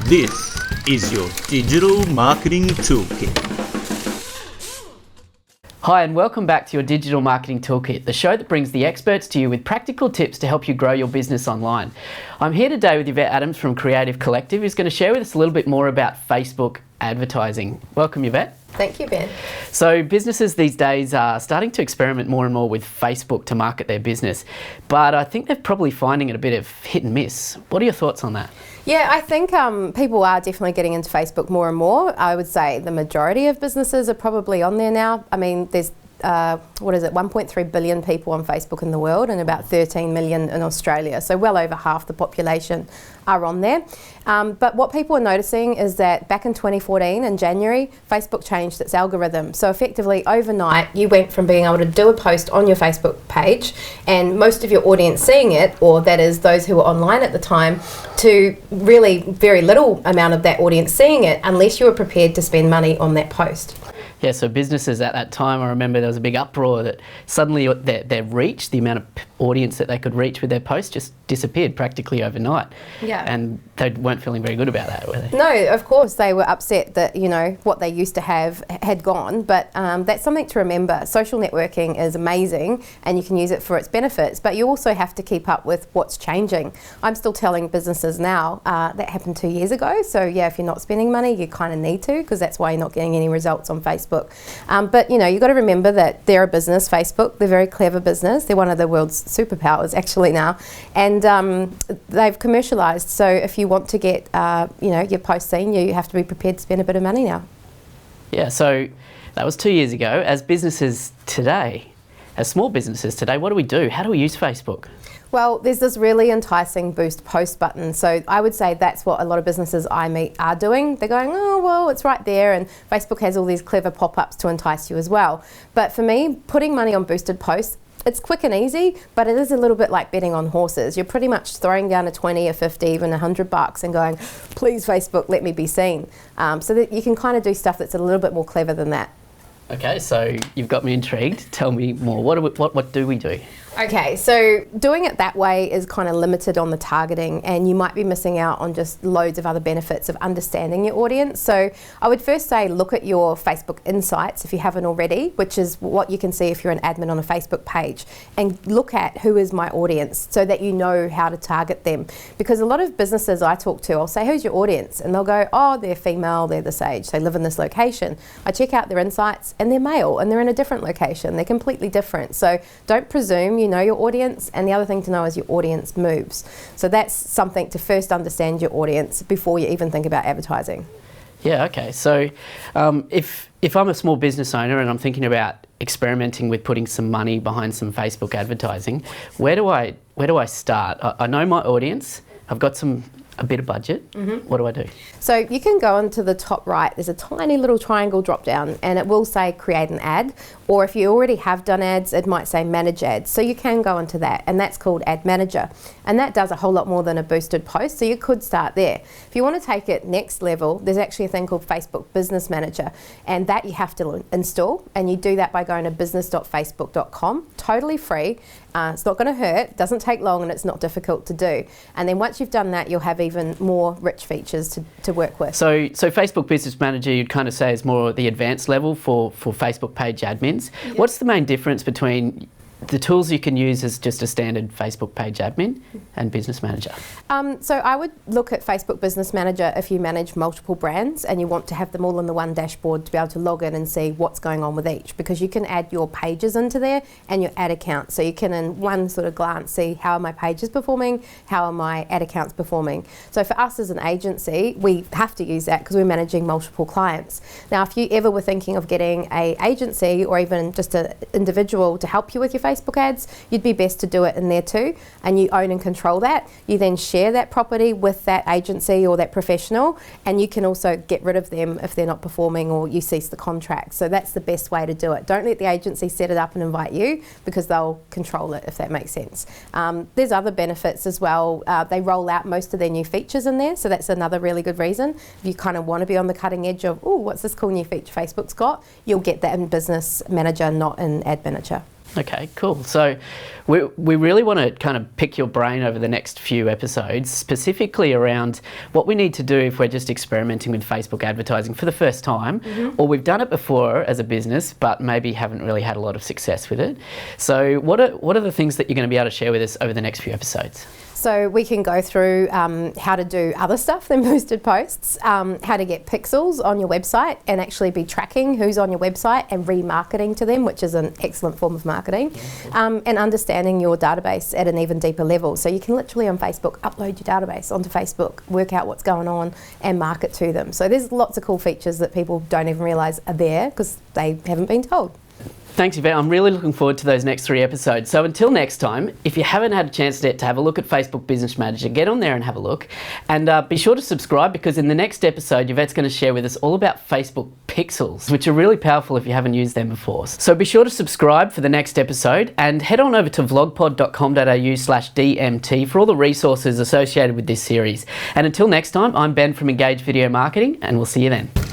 This is your Digital Marketing Toolkit. Hi and welcome back to your Digital Marketing Toolkit, the show that brings the experts to you with practical tips to help you grow your business online. I'm here today with Yvette Adams from Creative Collective, who's going to share with us a little bit more about Facebook advertising. Welcome, Yvette. Thank you, Ben. So businesses these days are starting to experiment more and more with Facebook to market their business, but I think they're probably finding it a bit of hit and miss. What are your thoughts on that? Yeah, I think people are definitely getting into Facebook more and more. I would say the majority of businesses are probably on there now. I mean, there's 1.3 billion people on Facebook in the world and about 13 million in Australia. So well over half the population are on there. But what people are noticing is that back in 2014 in January, Facebook changed its algorithm. So effectively overnight, you went from being able to do a post on your Facebook page and most of your audience seeing it, or that is those who were online at the time, to really very little amount of that audience seeing it unless you were prepared to spend money on that post. Yeah, so businesses at that time, I remember there was a big uproar that suddenly their reach, the amount of audience that they could reach with their posts just disappeared practically overnight. Yeah. And they weren't feeling very good about that, were they? No, of course they were upset that, you know, what they used to have had gone, but that's something to remember. Social networking is amazing and you can use it for its benefits, but you also have to keep up with what's changing. I'm still telling businesses now, that happened 2 years ago, so yeah, if you're not spending money, you kind of need to, because that's why you're not getting any results on Facebook. But you know, you've got to remember that they're a business, Facebook. They're a very clever business. They're one of the world's superpowers actually now, and they've commercialised. So if you want to get your post seen, you have to be prepared to spend a bit of money now. Yeah, so that was 2 years ago. As businesses today, as small businesses today, what do we do? How do we use Facebook? Well, there's this really enticing boost post button. So I would say that's what a lot of businesses I meet are doing. They're going, oh, well, it's right there. And Facebook has all these clever pop-ups to entice you as well. But for me, putting money on boosted posts, it's quick and easy, but it is a little bit like betting on horses. You're pretty much throwing down a 20, a 50, even $100 and going, please, Facebook, let me be seen. So that you can kind of do stuff that's a little bit more clever than that. Okay, so you've got me intrigued. Tell me more. What do we do? Okay, so doing it that way is kind of limited on the targeting, and you might be missing out on just loads of other benefits of understanding your audience. So I would first say look at your Facebook Insights if you haven't already, which is what you can see if you're an admin on a Facebook page, and look at who is my audience so that you know how to target them. Because a lot of businesses I talk to, I'll say, who's your audience? And they'll go, oh, they're female, they're this age, they live in this location. I check out their insights and they're male and they're in a different location. They're completely different. So don't presume you know your audience, and the other thing to know is your audience moves. So that's something to first understand your audience before you even think about advertising. Yeah, okay. So if I'm a small business owner and I'm thinking about experimenting with putting some money behind some Facebook advertising, where do I start? I know my audience. I've got a bit of budget. Mm-hmm. What do I do? So you can go into the top right, there's a tiny little triangle drop down and it will say create an ad, or if you already have done ads, it might say manage ads. So you can go into that, and that's called Ad Manager. And that does a whole lot more than a boosted post, so you could start there. If you want to take it next level, there's actually a thing called Facebook Business Manager, and that you have to install, and you do that by going to business.facebook.com, totally free. It's not going to hurt, doesn't take long, and it's not difficult to do. And then once you've done that, you'll have even more rich features to work with. So Facebook Business Manager, you'd kind of say is more the advanced level for Facebook page admins. Yep. What's the main difference between the tools you can use as just a standard Facebook page admin and Business Manager? So I would look at Facebook Business Manager if you manage multiple brands and you want to have them all in the one dashboard to be able to log in and see what's going on with each, because you can add your pages into there and your ad accounts. So you can in one sort of glance see how are my pages performing, how are my ad accounts performing. So for us as an agency, we have to use that because we're managing multiple clients. Now, if you ever were thinking of getting an agency or even just an individual to help you with your Facebook ads, you'd be best to do it in there too, and you own and control that. You then share that property with that agency or that professional, and you can also get rid of them if they're not performing or you cease the contract. So that's the best way to do it. Don't let the agency set it up and invite you, because they'll control it, if that makes sense. There's other benefits as well. They roll out most of their new features in there, so that's another really good reason. If you kind of want to be on the cutting edge of, oh, what's this cool new feature Facebook's got, you'll get that in Business Manager, not in Ad Manager. Okay, cool. So we really want to kind of pick your brain over the next few episodes, specifically around what we need to do if we're just experimenting with Facebook advertising for the first time, or we've done it before as a business, but maybe haven't really had a lot of success with it. So what are the things that you're going to be able to share with us over the next few episodes? So we can go through how to do other stuff than boosted posts, how to get pixels on your website and actually be tracking who's on your website and remarketing to them, which is an excellent form of marketing, and understanding your database at an even deeper level. So you can literally on Facebook upload your database onto Facebook, work out what's going on and market to them. So there's lots of cool features that people don't even realise are there because they haven't been told. Thanks, Yvette. I'm really looking forward to those next 3 episodes. So until next time, if you haven't had a chance yet to have a look at Facebook Business Manager, get on there and have a look. And be sure to subscribe, because in the next episode, Yvette's going to share with us all about Facebook Pixels, which are really powerful if you haven't used them before. So be sure to subscribe for the next episode and head on over to vlogpod.com.au/DMT for all the resources associated with this series. And until next time, I'm Ben from Engage Video Marketing, and we'll see you then.